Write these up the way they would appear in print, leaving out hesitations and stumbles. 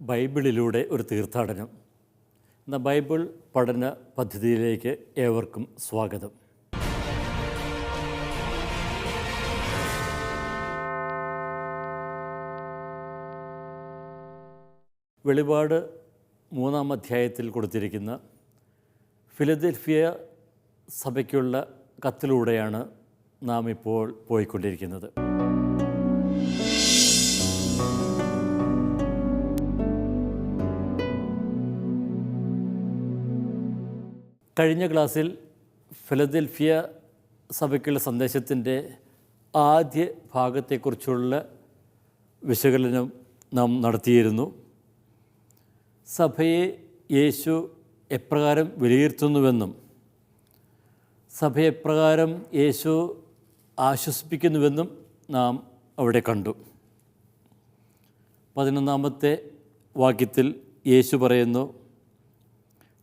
ബൈബിളിലൂടെ ഒരു തീർത്ഥാടനം എന്ന ബൈബിൾ പഠന പദ്ധതിയിലേക്ക് ഏവർക്കും സ്വാഗതം. വെളിപാട് 3-ാം അധ്യായത്തിൽ കൊടുത്തിരിക്കുന്ന ഫിലദൽഫിയ സഭയ്ക്കുള്ള കത്തിലൂടെയാണ് നാം ഇപ്പോൾ പോയിക്കൊണ്ടിരിക്കുന്നത്. കഴിഞ്ഞ ക്ലാസ്സിൽ ഫിലദൽഫിയ സഭയ്ക്കുള്ള സന്ദേശത്തിൻ്റെ ആദ്യ ഭാഗത്തെക്കുറിച്ചുള്ള വിശകലനം നാം നടത്തിയിരുന്നു. സഭയെ യേശു എപ്രകാരം വിലയിരുത്തുന്നുവെന്നും സഭയെ എപ്രകാരം യേശു ആശ്വസിപ്പിക്കുന്നുവെന്നും നാം അവിടെ കണ്ടു. 11-ാമത്തെ വാക്യത്തിൽ യേശു പറയുന്നു,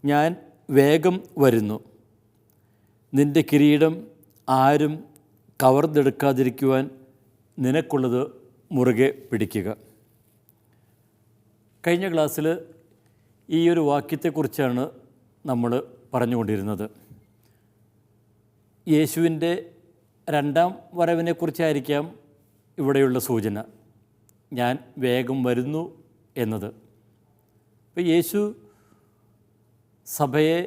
ഞാൻ വേഗം വരുന്നു, നിൻ്റെ കിരീടം ആരും കവർന്നെടുക്കാതിരിക്കുവാൻ നിനക്കുള്ളത് മുറുകെ പിടിക്കുക. കഴിഞ്ഞ ക്ലാസ്സിൽ ഈ ഒരു വാക്യത്തെക്കുറിച്ചാണ് നമ്മൾ പറഞ്ഞുകൊണ്ടിരുന്നത്. യേശുവിൻ്റെ 2-ാം വരവിനെക്കുറിച്ചായിരിക്കാം ഇവിടെയുള്ള സൂചന, ഞാൻ വേഗം വരുന്നു എന്നത്. അപ്പോൾ യേശു സഭയെ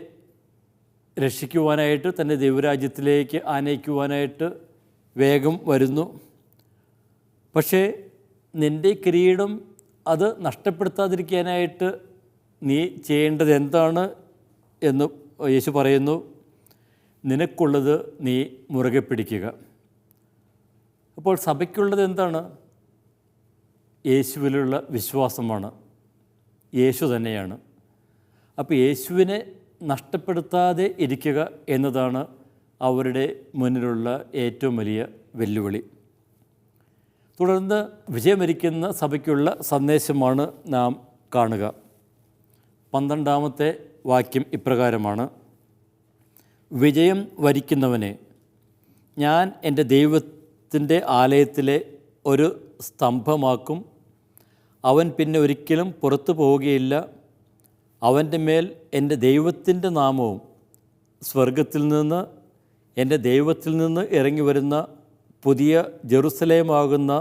രക്ഷിക്കുവാനായിട്ട് തൻ്റെ ദൈവരാജ്യത്തിലേക്ക് ആനയിക്കുവാനായിട്ട് വേഗം വരുന്നു. പക്ഷേ നിൻ്റെ കിരീടം അത് നഷ്ടപ്പെടുത്താതിരിക്കാനായിട്ട് നീ ചെയ്യേണ്ടത് എന്താണ് എന്ന് യേശു പറയുന്നു, നിനക്കുള്ളത് നീ മുറുകെ പിടിക്കുക. അപ്പോൾ സഭയ്ക്കുള്ളത് എന്താണ്? യേശുവിലുള്ള വിശ്വാസമാണ്, യേശു തന്നെയാണ്. അപ്പോൾ യേശുവിനെ നഷ്ടപ്പെടുത്താതെ ഇരിക്കുക എന്നതാണ് അവരുടെ മുന്നിലുള്ള ഏറ്റവും വലിയ വെല്ലുവിളി. തുടർന്ന് വിജയമരിക്കുന്ന സഭയ്ക്കുള്ള സന്ദേശമാണ് നാം കാണുക. 12-ാമത്തെ വാക്യം ഇപ്രകാരമാണ്, വിജയം വരിക്കുന്നവനെ ഞാൻ എൻ്റെ ദൈവത്തിൻ്റെ ആലയത്തിലെ ഒരു സ്തംഭമാക്കും, അവൻ പിന്നെ ഒരിക്കലും പുറത്തു പോവുകയില്ല. അവൻ്റെ മേൽ എൻ്റെ ദൈവത്തിൻ്റെ നാമവും സ്വർഗത്തിൽ നിന്ന് എൻ്റെ ദൈവത്തിൽ നിന്ന് ഇറങ്ങി വരുന്ന പുതിയ ജെറുസലേമാകുന്ന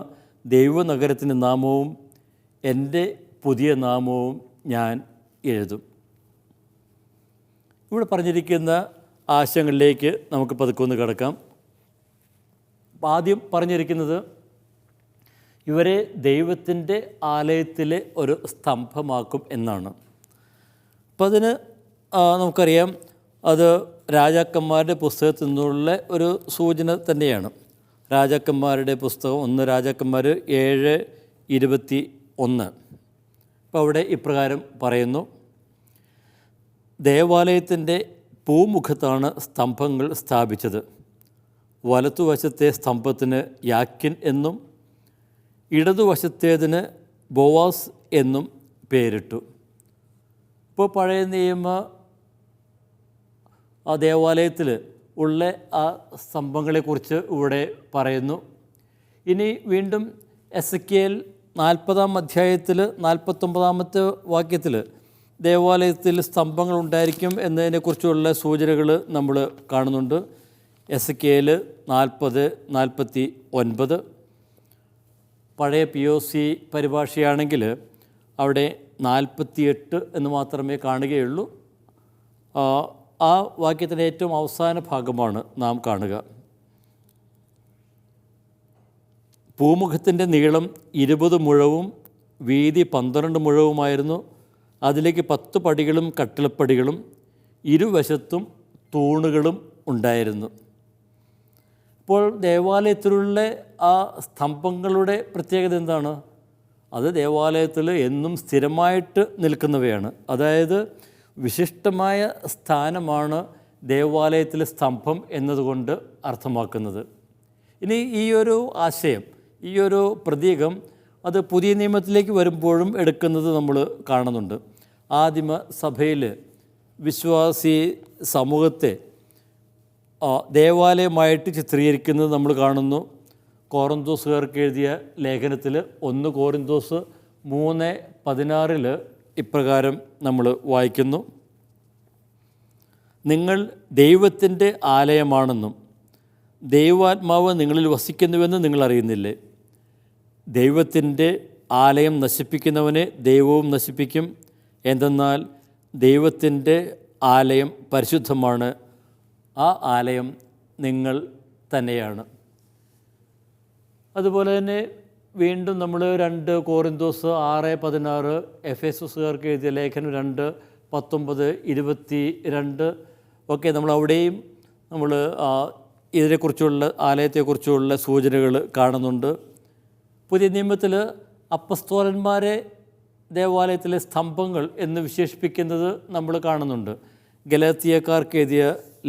ദൈവനഗരത്തിൻ്റെ നാമവും എൻ്റെ പുതിയ നാമവും ഞാൻ എഴുതും. ഇവിടെ പറഞ്ഞിരിക്കുന്ന ആശയങ്ങളിലേക്ക് നമുക്ക് പതുക്കെ കിടക്കാം. ആദ്യം പറഞ്ഞിരിക്കുന്നത് ഇവരെ ദൈവത്തിൻ്റെ ആലയത്തിലെ ഒരു സ്തംഭമാക്കും എന്നാണ്. അപ്പം അതിന് നമുക്കറിയാം, അത് രാജാക്കന്മാരുടെ പുസ്തകത്തിൽ നിന്നുള്ള ഒരു സൂചന തന്നെയാണ്. രാജാക്കന്മാരുടെ പുസ്തകം 1 രാജാക്കന്മാർ 7:21. അപ്പോൾ അവിടെ ഇപ്രകാരം പറയുന്നു, ദേവാലയത്തിൻ്റെ പൂമുഖത്താണ് സ്തംഭങ്ങൾ സ്ഥാപിച്ചത്. വലത്തുവശത്തെ സ്തംഭത്തിന് യാക്കിൻ എന്നും ഇടതുവശത്തേതിന് ബോവാസ് എന്നും പേരിട്ടു. ഇപ്പോൾ പഴയ നിയമ ആ ദേവാലയത്തിൽ ഉള്ള ആ സ്തംഭങ്ങളെക്കുറിച്ച് ഇവിടെ പറയുന്നു. ഇനി വീണ്ടും എസെക്കിയേൽ 40-ാം അധ്യായത്തിൽ 49-ാമത്തെ വാക്യത്തിൽ ദേവാലയത്തിൽ സ്തംഭങ്ങൾ ഉണ്ടായിരിക്കും എന്നതിനെക്കുറിച്ചുള്ള സൂചനകൾ നമ്മൾ കാണുന്നുണ്ട്. എസെക്കിയേൽ 40:49. പഴയ POC പരിഭാഷയാണെങ്കിൽ അവിടെ 48 എന്ന് മാത്രമേ കാണുകയുള്ളൂ. ആ വാക്യത്തിൻ്റെ ഏറ്റവും അവസാന ഭാഗമാണ് നാം കാണുക. പൂമുഖത്തിൻ്റെ നീളം 20 മുഴവും വീതി 12 മുഴവുമായിരുന്നു. അതിലേക്ക് 10 പടികളും കട്ടിളപ്പടികളും ഇരുവശത്തും തൂണുകളും ഉണ്ടായിരുന്നു. അപ്പോൾ ദേവാലയത്തിലുള്ള ആ സ്തംഭങ്ങളുടെ പ്രത്യേകത എന്താണ്? അത് ദേവാലയത്തിൽ എന്നും സ്ഥിരമായിട്ട് നിൽക്കുന്നവയാണ്. അതായത് വിശിഷ്ടമായ സ്ഥാനമാണ് ദേവാലയത്തിലെ സ്തംഭം എന്നതുകൊണ്ട് അർത്ഥമാക്കുന്നത്. ഇനി ഈ ഒരു ആശയം, ഈ ഒരു പ്രതീകം അത് പുതിയ നിയമത്തിലേക്ക് വരുമ്പോഴും എടുക്കുന്നത് നമ്മൾ കാണുന്നുണ്ട്. ആദിമ സഭയിൽ വിശ്വാസി സമൂഹത്തെ ദേവാലയമായിട്ട് ചിത്രീകരിക്കുന്നത് നമ്മൾ കാണുന്നു. കോറിന്തോസുകാർക്ക് എഴുതിയ ലേഖനത്തിൽ 1 കോറിന്തോസ് 3:16 ഇപ്രകാരം നമ്മൾ വായിക്കുന്നു: നിങ്ങൾ ദൈവത്തിൻ്റെ ആലയമാണെന്നും ദൈവാത്മാവ് നിങ്ങളിൽ വസിക്കുന്നുവെന്ന് നിങ്ങൾ അറിയുന്നില്ലേ? ദൈവത്തിൻ്റെ ആലയം നശിപ്പിക്കുന്നവനെ ദൈവവും നശിപ്പിക്കും. എന്തെന്നാൽ ദൈവത്തിൻ്റെ ആലയം പരിശുദ്ധമാണ്, ആ ആലയം നിങ്ങൾ തന്നെയാണ്. അതുപോലെ തന്നെ വീണ്ടും നമ്മൾ 2 കോരിന്തോസ് 6:16, എഫേസസുകാർക്ക് എഴുതിയ ലേഖനം 2:19-22 ഒക്കെ നമ്മൾ അവിടെയും നമ്മൾ ഇതിനെക്കുറിച്ചുള്ള ആലയത്തെക്കുറിച്ചുള്ള സൂചനകൾ കാണുന്നുണ്ട്. പുതിയ നിയമത്തിൽ അപ്പസ്തോലന്മാരെ ദേവാലയത്തിലെ സ്തംഭങ്ങൾ എന്ന് വിശേഷിപ്പിക്കുന്നത് നമ്മൾ കാണുന്നുണ്ട്. ഗലാത്യക്കാർക്ക് എഴുതിയ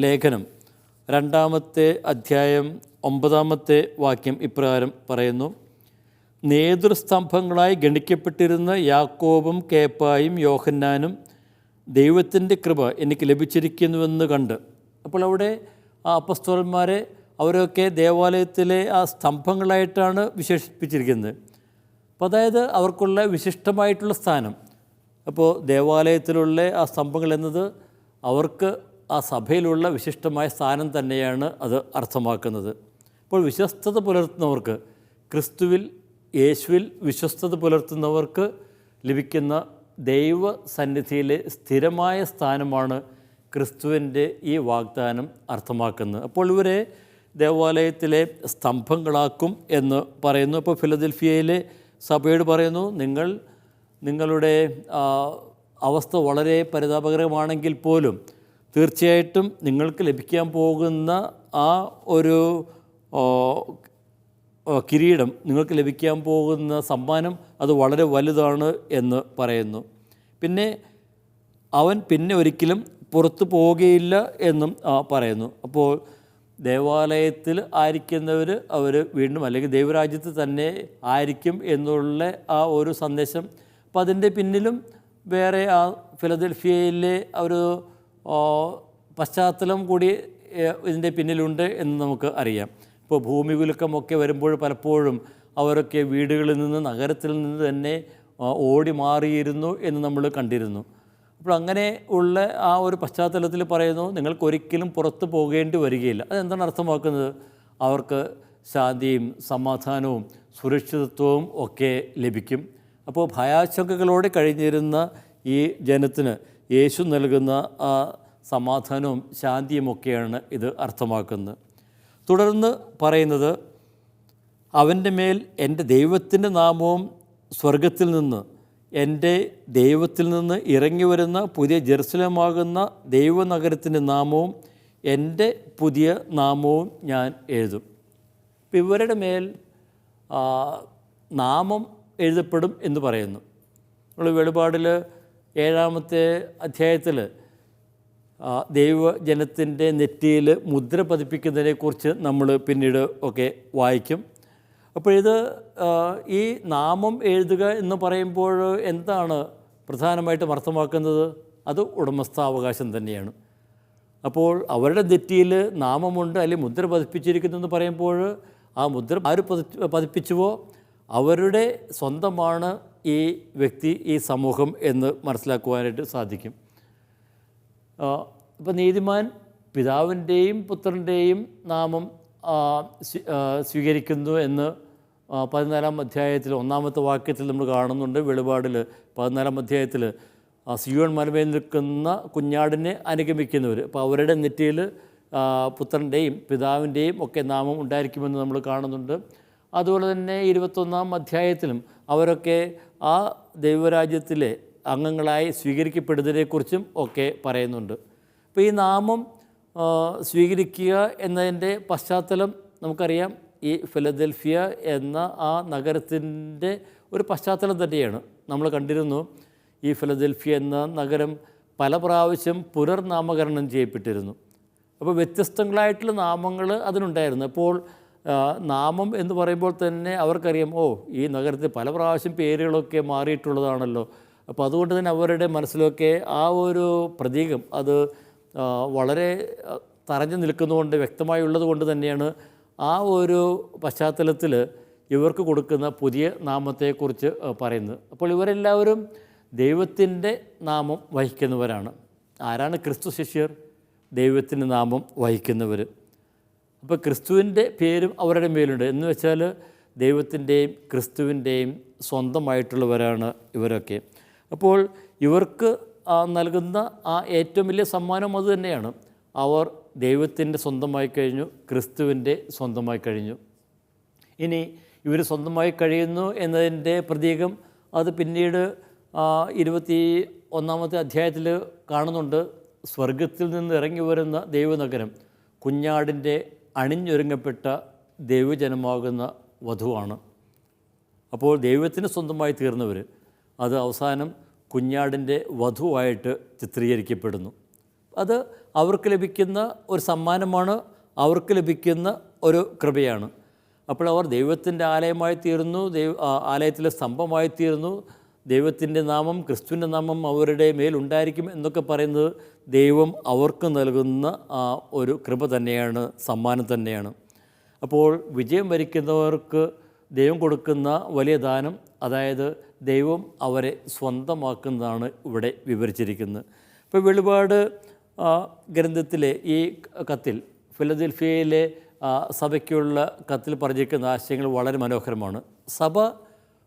ലേഖനം 2-ാമത്തെ അധ്യായം 9-ാമത്തെ വാക്യം ഇപ്രകാരം പറയുന്നു: നേതൃസ്തംഭങ്ങളായി ഗണിക്കപ്പെട്ടിരുന്ന യാക്കോബും കേപ്പായും യോഹന്നാനും ദൈവത്തിൻ്റെ കൃപ എനിക്ക് ലഭിച്ചിരിക്കുന്നുവെന്ന് കണ്ട്. അപ്പോൾ അവിടെ ആ അപ്പസ്തോലന്മാരെ അവരൊക്കെ ദേവാലയത്തിലെ ആ സ്തംഭങ്ങളായിട്ടാണ് വിശേഷിപ്പിച്ചിരിക്കുന്നത്. അപ്പോൾ അതായത് അവർക്കുള്ള വിശിഷ്ടമായിട്ടുള്ള സ്ഥാനം. അപ്പോൾ ദേവാലയത്തിലുള്ള ആ സ്തംഭങ്ങൾ എന്നത് അവർക്ക് ആ സഭയിലുള്ള വിശിഷ്ടമായ സ്ഥാനം തന്നെയാണ് അത് അർത്ഥമാക്കുന്നത്. അപ്പോൾ വിശ്വസ്തത പുലർത്തുന്നവർക്ക്, ക്രിസ്തുവിൽ യേശുവിൽ വിശ്വസ്തത പുലർത്തുന്നവർക്ക് ലഭിക്കുന്ന ദൈവ സന്നിധിയിലെ സ്ഥിരമായ സ്ഥാനമാണ് ക്രിസ്തുവിൻ്റെ ഈ വാഗ്ദാനം അർത്ഥമാക്കുന്നത്. അപ്പോൾ ഇവരെ ദേവാലയത്തിലെ സ്തംഭങ്ങളാക്കും എന്ന് പറയുന്നു. അപ്പോൾ ഫിലദൽഫിയയിലെ സഭയോട് പറയുന്നു, നിങ്ങളുടെ അവസ്ഥ വളരെ പരിതാപകരമാണെങ്കിൽ പോലും തീർച്ചയായിട്ടും നിങ്ങൾക്ക് ലഭിക്കാൻ പോകുന്ന ആ ഒരു കിരീടം, നിങ്ങൾക്ക് ലഭിക്കാൻ പോകുന്ന സമ്മാനം അത് വളരെ വലുതാണ് എന്ന് പറയുന്നു. പിന്നെ അവൻ പിന്നെ ഒരിക്കലും പുറത്തു പോവുകയില്ല എന്നും പറയുന്നു. അപ്പോൾ ദേവാലയത്തിൽ ആയിരിക്കുന്നവർ അവർ വീണ്ടും അല്ലെങ്കിൽ ദൈവരാജ്യത്ത് തന്നെ ആയിരിക്കും എന്നുള്ള ആ ഒരു സന്ദേശം. അപ്പോൾ അതിൻ്റെ പിന്നിലും വേറെ ആ ഫിലദൽഫിയയിലെ ഒരു പശ്ചാത്തലം കൂടി ഇതിൻ്റെ പിന്നിലുണ്ട് എന്ന് നമുക്ക് അറിയാം. ഇപ്പോൾ ഭൂമികുലുക്കമൊക്കെ വരുമ്പോൾ പലപ്പോഴും അവരൊക്കെ വീടുകളിൽ നിന്ന്, നഗരത്തിൽ നിന്ന് തന്നെ ഓടി മാറിയിരുന്നു എന്ന് നമ്മൾ കണ്ടിരുന്നു. അപ്പോൾ അങ്ങനെ ഉള്ള ആ ഒരു പശ്ചാത്തലത്തിൽ പറയുന്നു, നിങ്ങൾക്കൊരിക്കലും പുറത്ത് പോകേണ്ടി വരികയില്ല. അതെന്താണ് അർത്ഥമാക്കുന്നത്? അവർക്ക് ശാന്തിയും സമാധാനവും സുരക്ഷിതത്വവും ഒക്കെ ലഭിക്കും. അപ്പോൾ ഭയാശങ്കകളോടെ കഴിഞ്ഞിരുന്ന ഈ ജനത്തിന് യേശു നൽകുന്ന ആ സമാധാനവും ശാന്തിയുമൊക്കെയാണ് ഇത് അർത്ഥമാക്കുന്നത്. തുടർന്ന് പറയുന്നത്, അവൻ്റെ മേൽ എൻ്റെ ദൈവത്തിൻ്റെ നാമവും സ്വർഗത്തിൽ നിന്ന് എൻ്റെ ദൈവത്തിൽ നിന്ന് ഇറങ്ങി വരുന്ന പുതിയ ജെറുസലേമാകുന്ന ദൈവനഗരത്തിൻ്റെ നാമവും എൻ്റെ പുതിയ നാമവും ഞാൻ എഴുതും. ഇപ്പം ഇവരുടെ മേൽ നാമം എഴുതപ്പെടും എന്ന് പറയുന്നു. നമ്മൾ വെളിപാടിൽ 7-ാമത്തെ അധ്യായത്തിൽ ദൈവജനത്തിൻ്റെ നെറ്റിയിൽ മുദ്ര പതിപ്പിക്കുന്നതിനെക്കുറിച്ച് നമ്മൾ പിന്നീട് ഒക്കെ വായിക്കും. അപ്പോൾ ഈ നാമം എഴുതുക എന്ന് പറയുമ്പോൾ എന്താണ് പ്രധാനമായിട്ടും അർത്ഥമാക്കുന്നത്? അത് ഉടമസ്ഥാവകാശം തന്നെയാണ്. അപ്പോൾ അവരുടെ നെറ്റിയിൽ നാമമുണ്ട് അല്ലെങ്കിൽ മുദ്ര പതിപ്പിച്ചിരിക്കുന്നു എന്ന് പറയുമ്പോൾ ആ മുദ്ര ആര് പതിപ്പിച്ചുവോ അവരുടെ സ്വന്തമാണ് ഈ വ്യക്തി, ഈ സമൂഹം എന്ന് മനസ്സിലാക്കുവാനായിട്ട് സാധിക്കും. ഇപ്പോൾ നീതിമാൻ പിതാവിൻ്റെയും പുത്രൻ്റെയും നാമം സ്വീകരിക്കുന്നു എന്ന് 14-ാം അധ്യായത്തിൽ 1-ാമത്തെ വാക്യത്തിൽ നമ്മൾ കാണുന്നുണ്ട്. വെളിപാടിൽ 14-ാം അധ്യായത്തിൽ സിയോൻ മലമേൽ നിൽക്കുന്ന കുഞ്ഞാടിനെ അനുഗമിക്കുന്നവർ, അപ്പോൾ അവരുടെ നെറ്റിയിൽ പുത്രൻ്റെയും പിതാവിൻ്റെയും ഒക്കെ നാമം ഉണ്ടായിരിക്കുമെന്ന് നമ്മൾ കാണുന്നുണ്ട്. അതുപോലെ തന്നെ 21-ാം അധ്യായത്തിലും അവരൊക്കെ ആ ദൈവരാജ്യത്തിലെ അംഗങ്ങളായി സ്വീകരിക്കപ്പെടുന്നതിനെക്കുറിച്ചും ഒക്കെ പറയുന്നുണ്ട്. അപ്പോൾ ഈ നാമം സ്വീകരിക്കുക എന്നതിൻ്റെ പശ്ചാത്തലം നമുക്കറിയാം. ഈ ഫിലദൽഫിയ എന്ന ആ നഗരത്തിൻ്റെ ഒരു പശ്ചാത്തലം തന്നെയാണ്. നമ്മൾ കണ്ടിരുന്നു, ഈ ഫിലദൽഫിയ എന്ന നഗരം പല പ്രാവശ്യം പുനർനാമകരണം ചെയ്യപ്പെട്ടിരുന്നു. അപ്പോൾ വ്യത്യസ്തങ്ങളായിട്ടുള്ള നാമങ്ങൾ അതിനുണ്ടായിരുന്നു. അപ്പോൾ നാമം എന്ന് പറയുമ്പോൾ തന്നെ അവർക്കറിയാം, ഈ നഗരത്തിൽ പല പ്രാവശ്യം പേരുകളൊക്കെ മാറിയിട്ടുള്ളതാണല്ലോ. അപ്പോൾ അതുകൊണ്ട് തന്നെ അവരുടെ മനസ്സിലൊക്കെ ആ ഒരു പ്രതീകം അത് വളരെ തറഞ്ഞു നിൽക്കുന്നതുകൊണ്ട്, വ്യക്തമായുള്ളത് കൊണ്ട് തന്നെയാണ് ആ ഒരു പശ്ചാത്തലത്തിൽ ഇവർക്ക് കൊടുക്കുന്ന പുതിയ നാമത്തെക്കുറിച്ച് പറയുന്നത്. അപ്പോൾ ഇവരെല്ലാവരും ദൈവത്തിൻ്റെ നാമം വഹിക്കുന്നവരാണ്. ആരാണ് ക്രിസ്തു ശിഷ്യർ? ദൈവത്തിൻ്റെ നാമം വഹിക്കുന്നവർ. അപ്പോൾ ക്രിസ്തുവിൻ്റെ പേരും അവരുടെ മേലുണ്ട്. എന്ന് വെച്ചാൽ ദൈവത്തിൻ്റെയും ക്രിസ്തുവിൻ്റെയും സ്വന്തമായിട്ടുള്ളവരാണ് ഇവരൊക്കെ. അപ്പോൾ ഇവർക്ക് നൽകുന്ന ആ ഏറ്റവും വലിയ സമ്മാനം അത് തന്നെയാണ്. അവർ ദൈവത്തിൻ്റെ സ്വന്തമായി കഴിഞ്ഞു, ക്രിസ്തുവിൻ്റെ സ്വന്തമായി കഴിഞ്ഞു. ഇനി ഇവർ സ്വന്തമായി കഴിയുന്നു എന്നതിൻ്റെ പ്രതീകം അത് പിന്നീട് 21-ാമത്തെ അധ്യായത്തിൽ കാണുന്നുണ്ട്. സ്വർഗത്തിൽ നിന്ന് ഇറങ്ങി വരുന്ന ദൈവനഗരം കുഞ്ഞാടിൻ്റെ അണിഞ്ഞൊരുങ്ങപ്പെട്ട ദൈവജനമാകുന്ന വധുവാണ്. അപ്പോൾ ദൈവത്തിന് സ്വന്തമായി തീർന്നവർ അത് അവസാനം കുഞ്ഞാടിൻ്റെ വധുവായിട്ട് ചിത്രീകരിക്കപ്പെടുന്നു. അത് അവർക്ക് ലഭിക്കുന്ന ഒരു സമ്മാനമാണ്, അവർക്ക് ലഭിക്കുന്ന ഒരു കൃപയാണ്. അപ്പോൾ അവർ ദൈവത്തിൻ്റെ ആലയമായി തീർന്നു, ആലയത്തിലെ സ്തംഭമായി തീർന്നു. ദൈവത്തിൻ്റെ നാമം, ക്രിസ്തുവിൻ്റെ നാമം അവരുടെ മേലുണ്ടായിരിക്കും എന്നൊക്കെ പറയുന്നത് ദൈവം അവർക്ക് നൽകുന്ന ഒരു കൃപ തന്നെയാണ്, സമ്മാനം തന്നെയാണ്. അപ്പോൾ വിജയം വരിക്കുന്നവർക്ക് ദൈവം കൊടുക്കുന്ന വലിയ ദാനം, അതായത് ദൈവം അവരെ സ്വന്തമാക്കുന്നതാണ് ഇവിടെ വിവരിച്ചിരിക്കുന്നത്. ഇപ്പോൾ വെളിപാട് ഗ്രന്ഥത്തിലെ ഈ കത്തിൽ, ഫിലദൽഫിയയിലെ സഭയ്ക്കുള്ള കത്തിൽ പറഞ്ഞിരിക്കുന്ന ആശയങ്ങൾ വളരെ മനോഹരമാണ്. സഭ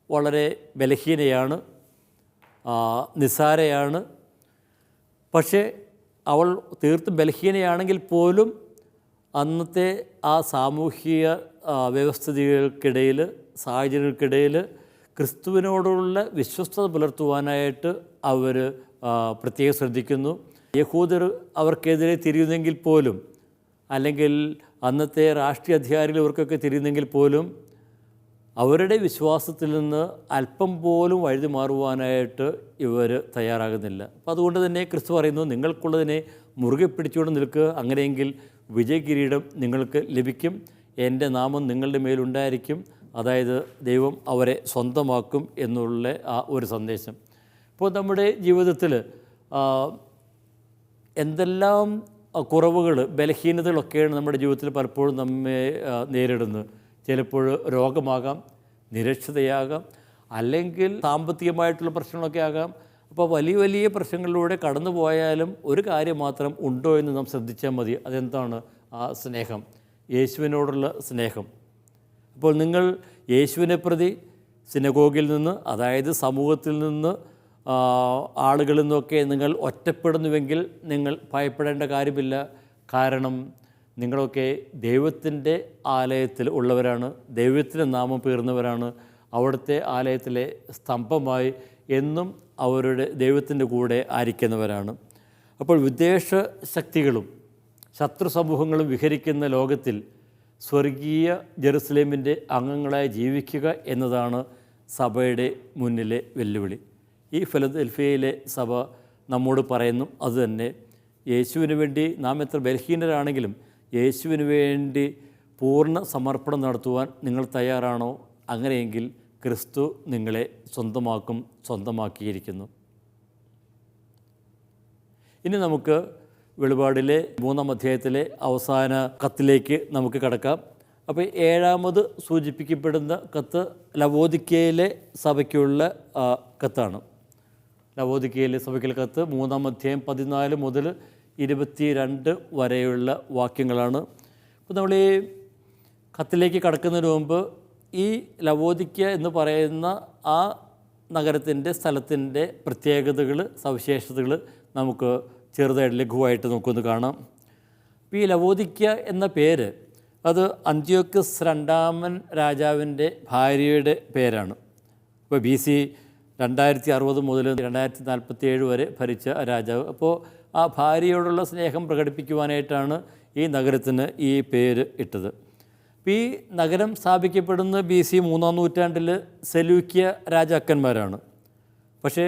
വളരെ ബലഹീനയാണ്, നിസ്സാരയാണ്. പക്ഷേ അവൾ തീർത്തും ബലഹീനയാണെങ്കിൽ പോലും അന്നത്തെ ആ സാമൂഹിക വ്യവസ്ഥിതികൾക്കിടയിൽ, സാഹചര്യങ്ങൾക്കിടയിൽ ക്രിസ്തുവിനോടുള്ള വിശ്വസ്തത പുലർത്തുവാനായിട്ട് അവർ പ്രത്യേകം ശ്രദ്ധിക്കുന്നു. യഹൂദർ അവർക്കെതിരെ തിരിയുന്നെങ്കിൽ പോലും, അല്ലെങ്കിൽ അന്നത്തെ രാഷ്ട്രീയ അധികാരികൾ ഇവർക്കൊക്കെ തിരിയുന്നെങ്കിൽ പോലും അവരുടെ വിശ്വാസത്തിൽ നിന്ന് അല്പം പോലും വഴുതി മാറുവാനായിട്ട് ഇവർ തയ്യാറാകുന്നില്ല. അപ്പം അതുകൊണ്ട് തന്നെ ക്രിസ്തു പറയുന്നു, നിങ്ങൾക്കുള്ളതിനെ മുറുകെ പിടിച്ചുകൊണ്ട് നിൽക്കുക, അങ്ങനെയെങ്കിൽ വിജയകിരീടം നിങ്ങൾക്ക് ലഭിക്കും, എൻ്റെ നാമം നിങ്ങളുടെ മേലുണ്ടായിരിക്കും. അതായത് ദൈവം അവരെ സ്വന്തമാക്കും എന്നുള്ള ആ ഒരു സന്ദേശം. ഇപ്പോൾ നമ്മുടെ ജീവിതത്തിൽ എന്തെല്ലാം കുറവുകൾ, ബലഹീനതകളൊക്കെയാണ് നമ്മുടെ ജീവിതത്തിൽ പലപ്പോഴും നമ്മെ നേരിടുന്നത്. ചിലപ്പോൾ രോഗമാകാം, നിരക്ഷതയാകാം, അല്ലെങ്കിൽ സാമ്പത്തികമായിട്ടുള്ള പ്രശ്നങ്ങളൊക്കെ ആകാം. അപ്പോൾ വലിയ വലിയ പ്രശ്നങ്ങളിലൂടെ കടന്നു പോയാലും ഒരു കാര്യം മാത്രം ഉണ്ടോ എന്ന് നാം ശ്രദ്ധിച്ചാൽ മതി. അതെന്താണ്? ആ സ്നേഹം, യേശുവിനോടുള്ള സ്നേഹം. അപ്പോൾ നിങ്ങൾ യേശുവിനെ പ്രതി സിനഗോഗിൽ നിന്ന്, അതായത് സമൂഹത്തിൽ നിന്ന്, ആളുകളിൽ നിന്നൊക്കെ നിങ്ങൾ ഒറ്റപ്പെടുന്നുവെങ്കിൽ നിങ്ങൾ ഭയപ്പെടേണ്ട കാര്യമില്ല. കാരണം നിങ്ങളൊക്കെ ദൈവത്തിൻ്റെ ആലയത്തിൽ ഉള്ളവരാണ്, ദൈവത്തിൻ്റെ നാമം പേർന്നവരാണ്, അവിടുത്തെ ആലയത്തിലെ സ്തംഭമായി എന്നും അവരുടെ ദൈവത്തിൻ്റെ കൂടെ ആയിരിക്കുന്നവരാണ്. അപ്പോൾ വിദ്വേഷ ശക്തികളും ശത്രു സമൂഹങ്ങളും വിഹരിക്കുന്ന ലോകത്തിൽ സ്വർഗീയ ജെറുസലേമിൻ്റെ അംഗങ്ങളായി ജീവിക്കുക എന്നതാണ് സഭയുടെ മുന്നിലെ വെല്ലുവിളി. ഈ ഫിലദൽഫിയയിലെ സഭ നമ്മോട് പറയുന്നു അതുതന്നെ. യേശുവിന് വേണ്ടി നാം എത്ര ബലഹീനരാണെങ്കിലും യേശുവിന് വേണ്ടി പൂർണ്ണ സമർപ്പണം നടത്തുവാൻ നിങ്ങൾ തയ്യാറാണോ? അങ്ങനെയെങ്കിൽ ക്രിസ്തു നിങ്ങളെ സ്വന്തമാക്കിയിരിക്കുന്നു. ഇനി നമുക്ക് വെളിപാടിലെ 3-ാം അധ്യായത്തിലെ അവസാന കത്തിലേക്ക് നമുക്ക് കടക്കാം. അപ്പോൾ 7ാമത് സൂചിപ്പിക്കപ്പെടുന്ന കത്ത് ലവോദിക്കയിലെ സഭയ്ക്കുള്ള കത്താണ്. ലവോദിക്കയിലെ സഭയ്ക്കുള്ള കത്ത് 3-ാം അധ്യായം 14 മുതൽ 22 വരെയുള്ള വാക്യങ്ങളാണ്. അപ്പോൾ നമ്മൾ ഈ കത്തിലേക്ക് കടക്കുന്നതിന് മുമ്പ് ഈ ലവോദിക്ക എന്ന് പറയുന്ന ആ നഗരത്തിൻ്റെ, സ്ഥലത്തിൻ്റെ പ്രത്യേകതകൾ, സവിശേഷതകൾ നമുക്ക് ചെറുതായിട്ട് ലഘുവായിട്ട് നമുക്കൊന്ന് കാണാം. അപ്പോൾ ഈ ലവോദിക്ക എന്ന പേര് അത് അന്ത്യോക്കസ് 2-ാമൻ രാജാവിൻ്റെ ഭാര്യയുടെ പേരാണ്. അപ്പോൾ BC 2060 മുതൽ 2047 വരെ ഭരിച്ച രാജാവ്. അപ്പോൾ ആ ഭാര്യയോടുള്ള സ്നേഹം പ്രകടിപ്പിക്കുവാനായിട്ടാണ് ഈ നഗരത്തിന് ഈ പേര് ഇട്ടത്. ഈ നഗരം സ്ഥാപിക്കപ്പെടുന്ന BC 3-ാം നൂറ്റാണ്ടിൽ സെലൂക്യ രാജാക്കന്മാരാണ്. പക്ഷേ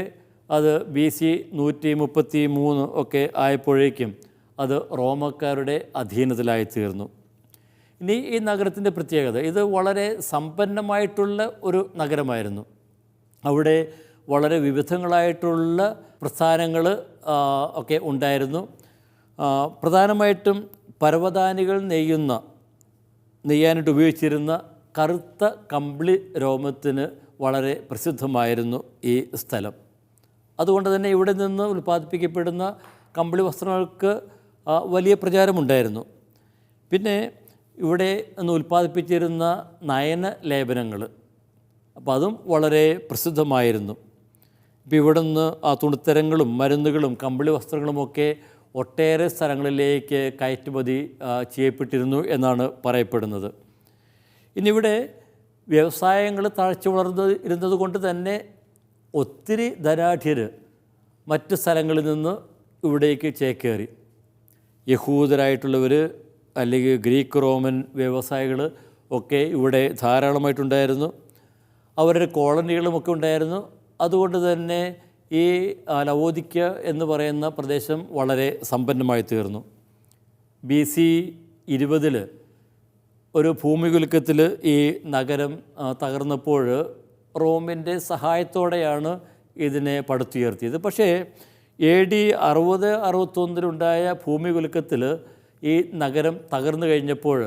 അത് BC 133 ഒക്കെ ആയപ്പോഴേക്കും അത് റോമക്കാരുടെ അധീനത്തിലായി തീർന്നു. ഇനി ഈ നഗരത്തിൻ്റെ പ്രത്യേകത, ഇത് വളരെ സമ്പന്നമായിട്ടുള്ള ഒരു നഗരമായിരുന്നു. അവിടെ വളരെ വിവിധങ്ങളായിട്ടുള്ള പ്രസ്ഥാനങ്ങൾ ഒക്കെ ഉണ്ടായിരുന്നു. പ്രധാനമായിട്ടും പരവതാനികൾ നെയ്യാനായിട്ട് ഉപയോഗിച്ചിരുന്ന കറുത്ത കമ്പിളി രോമത്തിന് വളരെ പ്രസിദ്ധമായിരുന്നു ഈ സ്ഥലം. അതുകൊണ്ട് തന്നെ ഇവിടെ നിന്ന് ഉൽപ്പാദിപ്പിക്കപ്പെടുന്ന കമ്പിളി വസ്ത്രങ്ങൾക്ക് വലിയ പ്രചാരമുണ്ടായിരുന്നു. പിന്നെ ഇവിടെ നിന്ന് ഉൽപ്പാദിപ്പിച്ചിരുന്ന നയന ലേപനങ്ങൾ, അപ്പോൾ അതും വളരെ പ്രസിദ്ധമായിരുന്നു. ഇപ്പോൾ ഇവിടെ നിന്ന് ആ തുണിത്തരങ്ങളും മരുന്നുകളും കമ്പിളി വസ്ത്രങ്ങളുമൊക്കെ ഒട്ടേറെ സ്ഥലങ്ങളിലേക്ക് കയറ്റുമതി ചെയ്യപ്പെട്ടിരുന്നു എന്നാണ് പറയപ്പെടുന്നത്. ഇന്നിവിടെ വ്യവസായങ്ങൾ തഴച്ചു വളർന്നിരുന്നത് കൊണ്ട് തന്നെ ഒത്തിരി ധനാഢ്യർ മറ്റ് സ്ഥലങ്ങളിൽ നിന്ന് ഇവിടേക്ക് ചേക്കേറി. യഹൂദരായിട്ടുള്ളവർ അല്ലെങ്കിൽ ഗ്രീക്ക് റോമൻ വ്യവസായികൾ ഒക്കെ ഇവിടെ ധാരാളമായിട്ടുണ്ടായിരുന്നു. അവരുടെ കോളനികളുമൊക്കെ ഉണ്ടായിരുന്നു. അതുകൊണ്ട് തന്നെ ഈ ലവോദിക്ക എന്ന് പറയുന്ന പ്രദേശം വളരെ സമ്പന്നമായി തീർന്നു. BC 20 ഒരു ഭൂമികുലുക്കത്തിൽ ഈ നഗരം തകർന്നപ്പോൾ റോമിൻ്റെ സഹായത്തോടെയാണ് ഇതിനെ പടുത്തുയർത്തിയത്. പക്ഷേ AD 60-61 ഭൂമികുലുക്കത്തിൽ ഈ നഗരം തകർന്നു കഴിഞ്ഞപ്പോൾ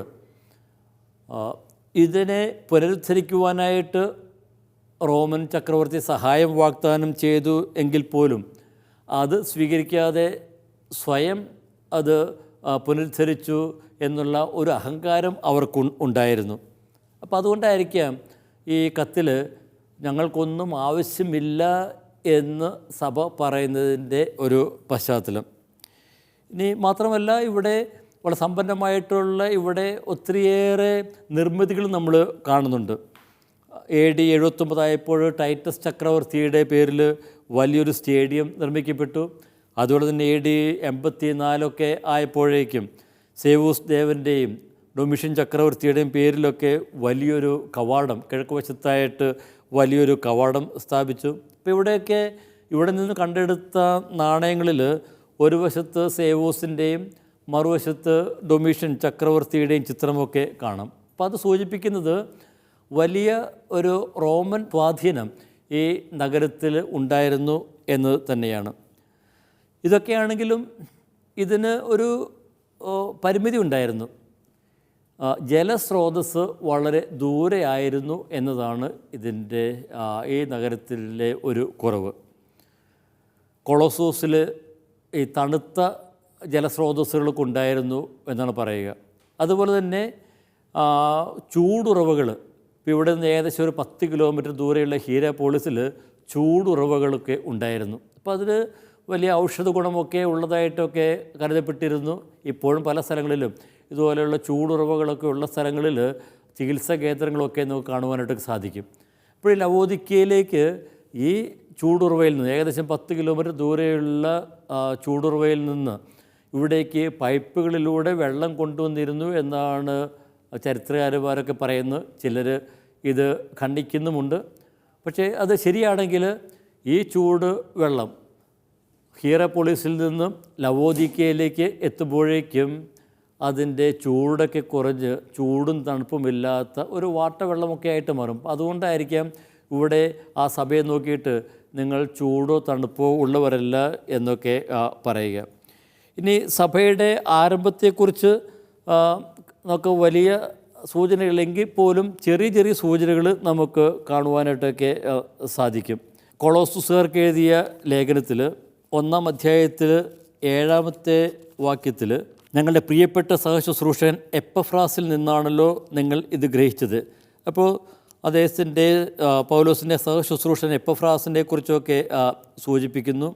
ഇതിനെ പുനരുദ്ധരിക്കുവാനായിട്ട് റോമൻ ചക്രവർത്തി സഹായം വാഗ്ദാനം ചെയ്തു എങ്കിൽ പോലും അത് സ്വീകരിക്കാതെ സ്വയം അത് പുനരുദ്ധരിച്ചു എന്നുള്ള ഒരു അഹങ്കാരം അവർക്ക് ഉണ്ടായിരുന്നു. അപ്പോൾ അതുകൊണ്ടായിരിക്കാം ഈ കത്തിൽ ഞങ്ങൾക്കൊന്നും ആവശ്യമില്ല എന്ന് സഭ പറയുന്നതിൻ്റെ ഒരു പശ്ചാത്തലം. ഇനി മാത്രമല്ല, ഇവിടെ വളരെ സമ്പന്നമായിട്ടുള്ള ഇവിടെ ഒത്തിരിയേറെ നിർമ്മിതികൾ നമ്മൾ കാണുന്നുണ്ട്. AD 79 ആയപ്പോൾ ടൈറ്റസ് ചക്രവർത്തിയുടെ പേരിൽ വലിയൊരു സ്റ്റേഡിയം നിർമ്മിക്കപ്പെട്ടു. അതുപോലെ തന്നെ AD 84 ആയപ്പോഴേക്കും സേവൂസ് ദേവൻ്റെയും ഡൊമിഷ്യൻ ചക്രവർത്തിയുടെയും പേരിലൊക്കെ വലിയൊരു കവാടം, കിഴക്ക് വശത്തായിട്ട് വലിയൊരു കവാടം സ്ഥാപിച്ചു. ഇപ്പോൾ ഇവിടെയൊക്കെ ഇവിടെ നിന്ന് കണ്ടെടുത്ത നാണയങ്ങളിൽ ഒരു വശത്ത് സേവൂസിൻ്റെയും മറുവശത്ത് ഡൊമിഷ്യൻ ചക്രവർത്തിയുടെയും ചിത്രമൊക്കെ കാണാം. അപ്പോൾ അത് സൂചിപ്പിക്കുന്നത് വലിയ ഒരു റോമൻ സ്വാധീനം ഈ നഗരത്തിൽ ഉണ്ടായിരുന്നു എന്ന് തന്നെയാണ്. ഇതൊക്കെയാണെങ്കിലും ഇതിന് ഒരു പരിമിതി ഉണ്ടായിരുന്നു. ജലസ്രോതസ് വളരെ ദൂരെയായിരുന്നു എന്നതാണ് ഇതിൻ്റെ ഈ നഗരത്തിലെ ഒരു കുറവ്. കൊളോസോസിൽ ഈ തണുത്ത ജലസ്രോതസ്സുകളൊക്കെ ഉണ്ടായിരുന്നു എന്നാണ് പറയുക. അതുപോലെ തന്നെ ചൂടുറവകൾ, ഇപ്പോൾ ഇവിടെ നിന്ന് ഏകദേശം ഒരു 10 കിലോമീറ്റർ ദൂരെയുള്ള ഹീരാപോളിസിൽ ചൂടുറവകളൊക്കെ ഉണ്ടായിരുന്നു. അപ്പോൾ അതിൽ വലിയ ഔഷധ ഗുണമൊക്കെ ഉള്ളതായിട്ടൊക്കെ കരുതപ്പെട്ടിരുന്നു. ഇപ്പോഴും പല സ്ഥലങ്ങളിലും ഇതുപോലെയുള്ള ചൂടുറവകളൊക്കെ ഉള്ള സ്ഥലങ്ങളിൽ ചികിത്സാ കേന്ദ്രങ്ങളൊക്കെ നമുക്ക് കാണുവാനായിട്ട് സാധിക്കും. ഇപ്പോൾ ഈ ലവോദിക്കയിലേക്ക് ഈ ചൂടുറവയിൽ നിന്ന് ഏകദേശം 10 കിലോമീറ്റർ ദൂരെയുള്ള ചൂടുറവയിൽ നിന്ന് ഇവിടേക്ക് പൈപ്പുകളിലൂടെ വെള്ളം കൊണ്ടുവന്നിരുന്നു എന്നാണ് ചരിത്രകാരന്മാരൊക്കെ പറയുന്നത്. ചിലർ ഇത് ഖണ്ഡിക്കുന്നുമുണ്ട്. പക്ഷേ അത് ശരിയാണെങ്കിൽ ഈ ചൂട് വെള്ളം ഹീറാപോളിസിൽ നിന്നും ലവോദിക്കയിലേക്ക് എത്തുമ്പോഴേക്കും അതിൻ്റെ ചൂടൊക്കെ കുറഞ്ഞ് ചൂടും തണുപ്പുമില്ലാത്ത ഒരു വാട്ടവെള്ളമൊക്കെ ആയിട്ട് മാറും. അതുകൊണ്ടായിരിക്കാം ഇവിടെ ആ സഭയെ നോക്കിയിട്ട് നിങ്ങൾ ചൂടോ തണുപ്പോ ഉള്ളവരല്ല എന്നൊക്കെ പറയുക. ഇനി സഭയുടെ ആരംഭത്തെക്കുറിച്ച് നമുക്ക് വലിയ സൂചനകളെങ്കിൽ പോലും ചെറിയ ചെറിയ സൂചനകൾ നമുക്ക് കാണുവാനായിട്ടൊക്കെ സാധിക്കും. കൊളോസുസുകാർക്ക് എഴുതിയ ലേഖനത്തിൽ 1-ാം അധ്യായത്തിൽ 7-ാമത്തെ വാക്യത്തിൽ ഞങ്ങളുടെ പ്രിയപ്പെട്ട സഹശുശ്രൂഷൻ എപ്പഫ്രാസിൽ നിന്നാണല്ലോ നിങ്ങൾ ഇത് ഗ്രഹിച്ചത്. അപ്പോൾ അദ്ദേഹത്തിൻ്റെ പൗലോസിൻ്റെ സഹശുശ്രൂഷൻ എപ്പഫ്രാസിനെ കുറിച്ചൊക്കെ സൂചിപ്പിക്കുന്നു.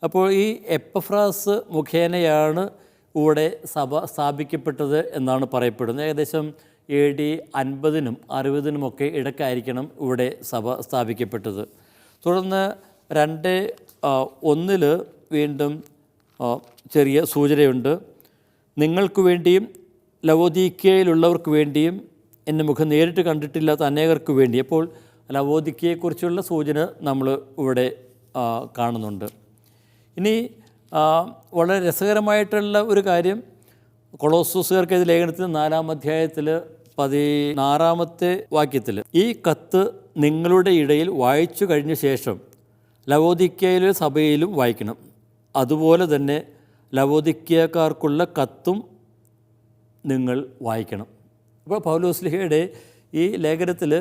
അപ്പോൾ ഈ എപ്പഫ്രാസ് മുഖേനയാണ് ഇവിടെ സഭ സ്ഥാപിക്കപ്പെട്ടത് എന്നാണ് പറയപ്പെടുന്നത്. ഏകദേശം AD 50-നും 60-നുമൊക്കെ ഇടയ്ക്കായിരിക്കണം ഇവിടെ സഭ സ്ഥാപിക്കപ്പെട്ടത്. തുടർന്ന് 2:1 വീണ്ടും ചെറിയ സൂചനയുണ്ട്. നിങ്ങൾക്ക് വേണ്ടിയും ലവോദിക്കയിലുള്ളവർക്ക് വേണ്ടിയും എൻ്റെ മുഖം നേരിട്ട് കണ്ടിട്ടില്ലാത്ത അനേകർക്ക് വേണ്ടി. അപ്പോൾ ലവോദിക്കയെക്കുറിച്ചുള്ള സൂചന നമ്മൾ ഇവിടെ കാണുന്നുണ്ട്. ഇനി വളരെ രസകരമായിട്ടുള്ള ഒരു കാര്യം, കൊളോസോസുകാർക്ക് എഴുതിയ ലേഖനത്തിൽ 4-ാം അധ്യായത്തിൽ 16-ാമത്തെ വാക്യത്തിൽ ഈ കത്ത് നിങ്ങളുടെ ഇടയിൽ വായിച്ചു കഴിഞ്ഞ ശേഷം ലവോദിക്കയിലെ സഭയിലും വായിക്കണം. അതുപോലെ തന്നെ ലവോദിക്കക്കാർക്കുള്ള കത്തും നിങ്ങൾ വായിക്കണം. അപ്പോൾ പൗലോസ്ലീഹയുടെ ഈ ലേഖനത്തിൽ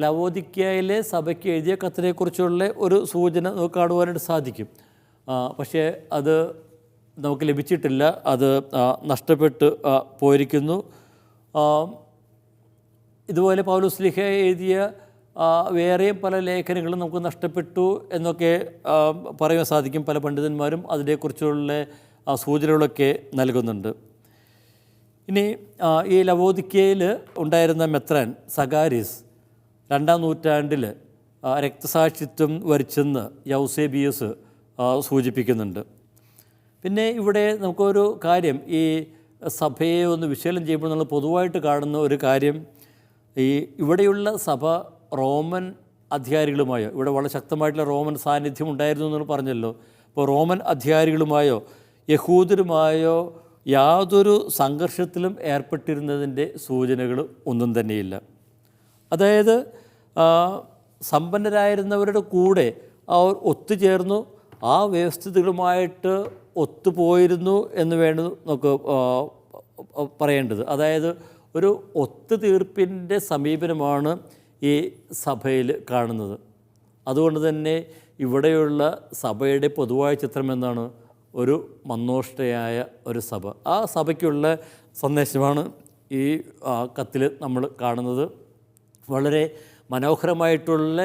ലവോദിക്കയിലെ സഭയ്ക്ക് എഴുതിയ കത്തിനെക്കുറിച്ചുള്ള ഒരു സൂചന നമുക്ക് കാണുവാനായിട്ട് സാധിക്കും. പക്ഷേ അത് നമുക്ക് ലഭിച്ചിട്ടില്ല, അത് നഷ്ടപ്പെട്ട് പോയിരിക്കുന്നു. ഇതുപോലെ പൗലോസ് ശ്ലീഹ എഴുതിയ വേറെയും പല ലേഖനങ്ങളും നമുക്ക് നഷ്ടപ്പെട്ടു എന്നൊക്കെ പറയാൻ സാധിക്കും. പല പണ്ഡിതന്മാരും അതിനെക്കുറിച്ചുള്ള സൂചനകളൊക്കെ നൽകുന്നുണ്ട്. ഇനി ഈ ലവോദിക്കയിൽ ഉണ്ടായിരുന്ന മെത്രാൻ സഗാരിസ് 2-ാം നൂറ്റാണ്ടിൽ രക്തസാക്ഷിത്വം വരിച്ചെന്ന് യൗസേബിയസ് സൂചിപ്പിക്കുന്നുണ്ട്. പിന്നെ ഇവിടെ നമുക്കൊരു കാര്യം, ഈ സഭയെ ഒന്ന് വിശകലനം ചെയ്യുമ്പോൾ നമ്മൾ പൊതുവായിട്ട് കാണുന്ന ഒരു കാര്യം, ഇവിടെയുള്ള സഭ റോമൻ അധികാരികളുമായോ, ഇവിടെ വളരെ ശക്തമായിട്ടുള്ള റോമൻ സാന്നിധ്യം ഉണ്ടായിരുന്നു എന്ന് പറഞ്ഞല്ലോ. അപ്പോൾ റോമൻ അധികാരികളുമായോ യഹൂദരുമായോ യാതൊരു സംഘർഷത്തിലും ഏർപ്പെട്ടിരുന്നതിൻ്റെ സൂചനകൾ ഒന്നും തന്നെയില്ല. അതായത് സമ്പന്നരായിരുന്നവരുടെ കൂടെ അവർ ഒത്തുചേർന്നു, ആ വ്യവസ്ഥിതികളുമായിട്ട് ഒത്തുപോയിരുന്നു എന്ന് വേണം നമുക്ക് പറയേണ്ടത്. അതായത് ഒരു ഒത്തുതീർപ്പിൻ്റെ സമീപനമാണ് ഈ സഭയിൽ കാണുന്നത്. അതുകൊണ്ട് തന്നെ ഇവിടെയുള്ള സഭയുടെ പൊതുവായ ചിത്രം എന്താണ്? ഒരു മന്നോഷ്ടയായ ഒരു സഭ. ആ സഭയ്ക്കുള്ള സന്ദേശമാണ് ഈ കത്തിൽ നമ്മൾ കാണുന്നത്. വളരെ മനോഹരമായിട്ടുള്ള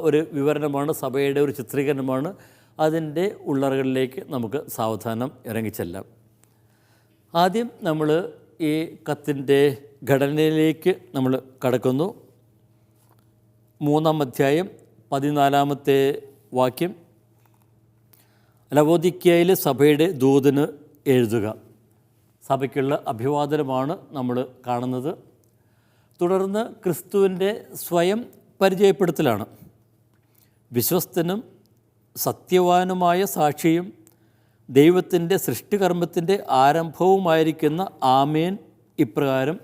ഒരു വിവരണമാണ്, സഭയുടെ ഒരു ചിത്രീകരണമാണ്. അതിൻ്റെ ഉള്ളറകളിലേക്ക് നമുക്ക് സാവധാനം ഇറങ്ങിച്ചെല്ലാം. ആദ്യം നമ്മൾ ഈ കത്തിൻ്റെ ഘടനയിലേക്ക് നമ്മൾ കടക്കുന്നു. 3-ാം അധ്യായം 14-ാമത്തെ വാക്യം, ലവോദിക്കയിലെ സഭയുടെ ദൂതന് എഴുതുക. സഭയ്ക്കുള്ള അഭിവാദനമാണ് നമ്മൾ കാണുന്നത്. തുടർന്ന് ക്രിസ്തുവിൻ്റെ സ്വയം പരിചയപ്പെടുത്തലാണ്. വിശ്വസ്തനും സത്യവാനുമായ സാക്ഷിയും ദൈവത്തിൻ്റെ സൃഷ്ടികർമ്മത്തിൻ്റെ ആരംഭവുമായിരിക്കുന്ന ആമേൻ ഇപ്രകാരം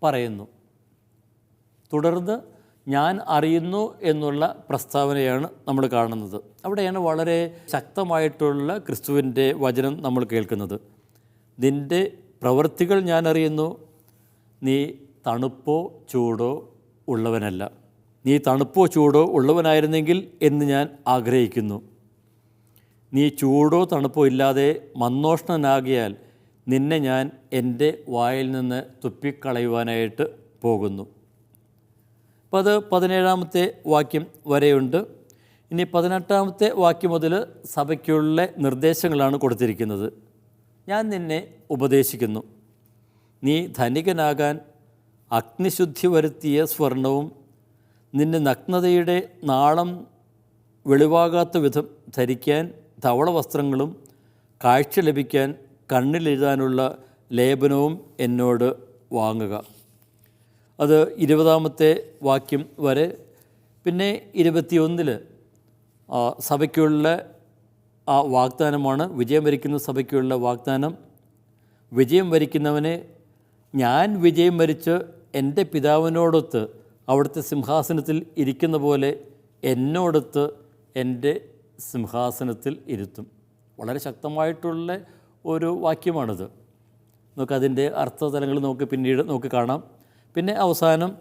പറയുന്നു. തുടർന്ന് ഞാൻ അറിയുന്നു എന്നുള്ള പ്രസ്താവനയാണ് നമ്മൾ കാണുന്നത്. അവിടെയാണ് വളരെ ശക്തമായിട്ടുള്ള ക്രിസ്തുവിൻ്റെ വചനം നമ്മൾ കേൾക്കുന്നത്. നിൻ്റെ പ്രവൃത്തികൾ ഞാൻ അറിയുന്നു, നീ തണുപ്പോ ചൂടോ ഉള്ളവനല്ല. നീ തണുപ്പോ ചൂടോ ഉള്ളവനായിരുന്നെങ്കിൽ എന്ന് ഞാൻ ആഗ്രഹിക്കുന്നു. നീ ചൂടോ തണുപ്പോ ഇല്ലാതെ മന്നോഷ്ണനാകിയാൽ നിന്നെ ഞാൻ എൻ്റെ വായിൽ നിന്ന് തുപ്പിക്കളയുവാനായിട്ട് പോകുന്നു. അപ്പോൾ അത് 17-ാമത്തെ വാക്യം വരെയുണ്ട്. ഇനി 18-ാമത്തെ വാക്യം മുതൽ സഭയ്ക്കുള്ള നിർദ്ദേശങ്ങളാണ് കൊടുത്തിരിക്കുന്നത്. ഞാൻ നിന്നെ ഉപദേശിക്കുന്നു, നീ ധനികനാകാൻ അഗ്നിശുദ്ധി വരുത്തിയ സ്വർണവും നിന്റെ നഗ്നതയുടെ നാളം വെളിവാകാത്ത വിധം ധരിക്കാൻ ധവള വസ്ത്രങ്ങളും കാഴ്ച ലഭിക്കാൻ കണ്ണിലെഴുതാനുള്ള ലേപനവും എന്നോട് വാങ്ങുക. അത് 20-ാമത്തെ വാക്യം വരെ. പിന്നെ 21-ൽ സഭയ്ക്കുള്ള ആ വാഗ്ദാനമാണ്, വിജയം വരിക്കുന്ന സഭയ്ക്കുള്ള വാഗ്ദാനം. വിജയം വരിക്കുന്നവനെ ഞാൻ വിജയം വരിച്ച് എൻ്റെ പിതാവിനോടൊത്ത് അവിടുത്തെ സിംഹാസനത്തിൽ ഇരിക്കുന്ന പോലെ എന്നോടൊത്ത് എൻ്റെ സിംഹാസനത്തിൽ ഇരുത്തും. വളരെ ശക്തമായിട്ടുള്ള ഒരു വാക്യമാണിത്. നമുക്കതിൻ്റെ അർത്ഥതലങ്ങൾ നമുക്ക് പിന്നീട് നമുക്ക് കാണാം. പിന്നെ അവസാനം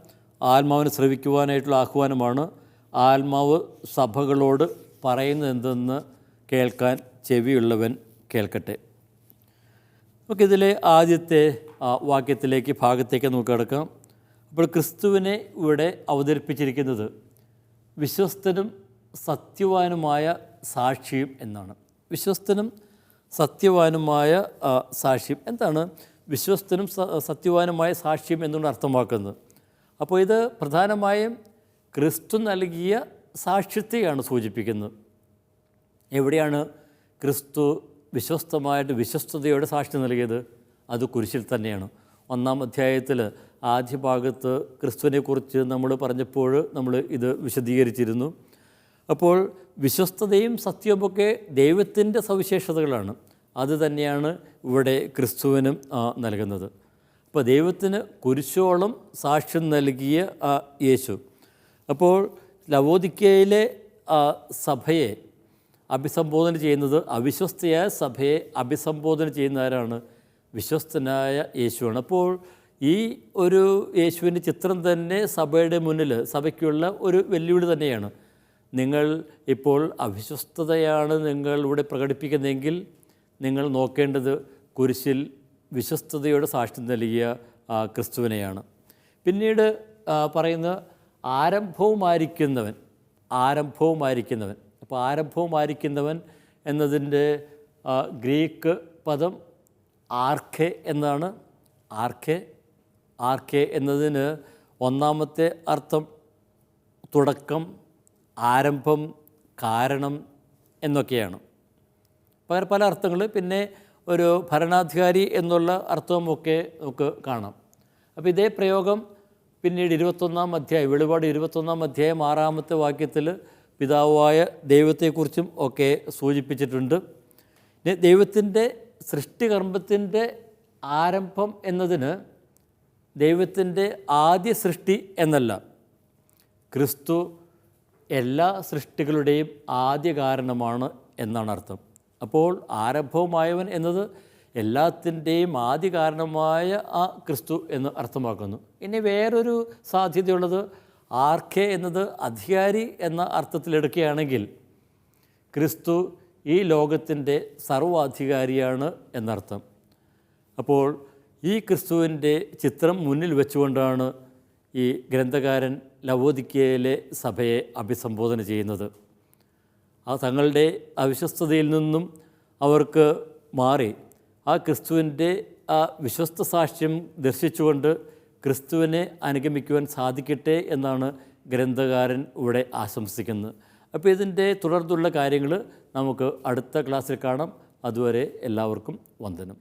ആത്മാവിനെ ശ്രവിക്കുവാനായിട്ടുള്ള ആഹ്വാനമാണ്. ആത്മാവ് സഭകളോട് പറയുന്നത് എന്തെന്ന് കേൾക്കാൻ ചെവിയുള്ളവൻ കേൾക്കട്ടെ. നമുക്കിതിലെ ആദ്യത്തെ വാക്യത്തിലേക്ക് ഭാഗത്തേക്ക് നമുക്ക് കിടക്കാം. അപ്പോൾ ക്രിസ്തുവിനെ ഇവിടെ അവതരിപ്പിച്ചിരിക്കുന്നത് വിശ്വസ്തനും സത്യവാനുമായ സാക്ഷിയും എന്നാണ്. വിശ്വസ്തനും സത്യവാനുമായ സാക്ഷ്യം എന്താണ്? വിശ്വസ്തനും സത്യവാനുമായ സാക്ഷ്യം എന്നുകൊണ്ട് അർത്ഥമാക്കുന്നത്. അപ്പോൾ ഇത് പ്രധാനമായും ക്രിസ്തു നൽകിയ സാക്ഷ്യത്തെയാണ് സൂചിപ്പിക്കുന്നത്. എവിടെയാണ് ക്രിസ്തു വിശ്വസ്തതയോടെ സാക്ഷ്യം നൽകിയത്? അത് കുരിശിൽ തന്നെയാണ്. 1-ാം അധ്യായത്തിൽ ആദ്യ ഭാഗത്ത് ക്രിസ്തുവിനെക്കുറിച്ച് നമ്മൾ പറഞ്ഞപ്പോൾ നമ്മൾ ഇത് വിശദീകരിച്ചിരുന്നു. അപ്പോൾ വിശ്വസ്തതയും സത്യവുമൊക്കെ ദൈവത്തിൻ്റെ സവിശേഷതകളാണ്. അത് തന്നെയാണ് ഇവിടെ ക്രിസ്തുവിനും നൽകുന്നത്. അപ്പോൾ ദൈവത്തിന് കുരിശോളം സാക്ഷ്യം നൽകിയ യേശു. അപ്പോൾ ലവോദിക്കയിലെ സഭയെ അഭിസംബോധന ചെയ്യുന്നത്, അവിശ്വസ്തയായ സഭയെ അഭിസംബോധന ചെയ്യുന്ന ആരാണ്? വിശ്വസ്തനായ യേശുവാണ്. അപ്പോൾ ഈ ഒരു യേശുവിൻ്റെ ചിത്രം തന്നെ സഭയുടെ മുന്നിൽ സഭയ്ക്കുള്ള ഒരു വെല്ലുവിളി തന്നെയാണ്. നിങ്ങൾ ഇപ്പോൾ അവിശ്വസ്തതയാണ് നിങ്ങൾ ഇവിടെ പ്രകടിപ്പിക്കുന്നതെങ്കിൽ നിങ്ങൾ നോക്കേണ്ടത് കുരിശിൽ വിശ്വസ്തതയോടെ സാക്ഷ്യം നൽകിയ ക്രിസ്തുവിനെയാണ്. പിന്നീട് പറയുന്ന ആരംഭവുമായിരിക്കുന്നവൻ. അപ്പോൾ ആരംഭവുമായിരിക്കുന്നവൻ എന്നതിൻ്റെ ഗ്രീക്ക് പദം ആർക്കെ എന്നാണ്. ആർക്കെ എന്നതിന് ഒന്നാമത്തെ അർത്ഥം തുടക്കം, ആരംഭം, കാരണം എന്നൊക്കെയാണ്. പകരം പല അർത്ഥങ്ങൾ, പിന്നെ ഒരു ഭരണാധികാരി എന്നുള്ള അർത്ഥവുമൊക്കെ നമുക്ക് കാണാം. അപ്പോൾ ഇതേ പ്രയോഗം പിന്നീട് 21-ാം അധ്യായം, വെളിപാട് 21-ാം അധ്യായം 6-ാമത്തെ വാക്യത്തിൽ പിതാവായ ദൈവത്തെക്കുറിച്ചും ഒക്കെ സൂചിപ്പിച്ചിട്ടുണ്ട്. ദൈവത്തിൻ്റെ സൃഷ്ടികർമ്മത്തിൻ്റെ ആരംഭം എന്നതിന് ദൈവത്തിൻ്റെ ആദ്യ സൃഷ്ടി എന്നല്ല, ക്രിസ്തു എല്ലാ സൃഷ്ടികളുടെയും ആദ്യ കാരണമാണ് എന്നാണ് അർത്ഥം. അപ്പോൾ ആരംഭവുമായവൻ എന്നത് എല്ലാത്തിൻ്റെയും ആദ്യ കാരണമായ ആ ക്രിസ്തു എന്ന് അർത്ഥമാക്കുന്നു. ഇനി വേറൊരു സാധ്യതയുള്ളത് ആർക്കെ എന്നത് അധികാരി എന്ന അർത്ഥത്തിലെടുക്കുകയാണെങ്കിൽ ക്രിസ്തു ഈ ലോകത്തിൻ്റെ സർവ്വാധികാരിയാണ് എന്നർത്ഥം. അപ്പോൾ ഈ ക്രിസ്തുവിൻ്റെ ചിത്രം മുന്നിൽ വെച്ചുകൊണ്ടാണ് ഈ ഗ്രന്ഥകാരൻ ലവോദിക്കയിലെ സഭയെ അഭിസംബോധന ചെയ്യുന്നത്. ആ തങ്ങളുടെ അവിശ്വസ്തതയിൽ നിന്നും അവർക്ക് മാറി ആ ക്രിസ്തുവിൻ്റെ ആ വിശ്വസ്ത സാക്ഷ്യം ദർശിച്ചുകൊണ്ട് ക്രിസ്തുവിനെ അനുഗമിക്കുവാൻ സാധിക്കട്ടെ എന്നാണ് ഗ്രന്ഥകാരൻ ഇവിടെ ആശംസിക്കുന്നത്. അപ്പോൾ ഇതിൻ്റെ തുടർന്നുള്ള കാര്യങ്ങൾ നമുക്ക് അടുത്ത ക്ലാസ്സിൽ കാണാം. അതുവരെ എല്ലാവർക്കും വന്ദനം.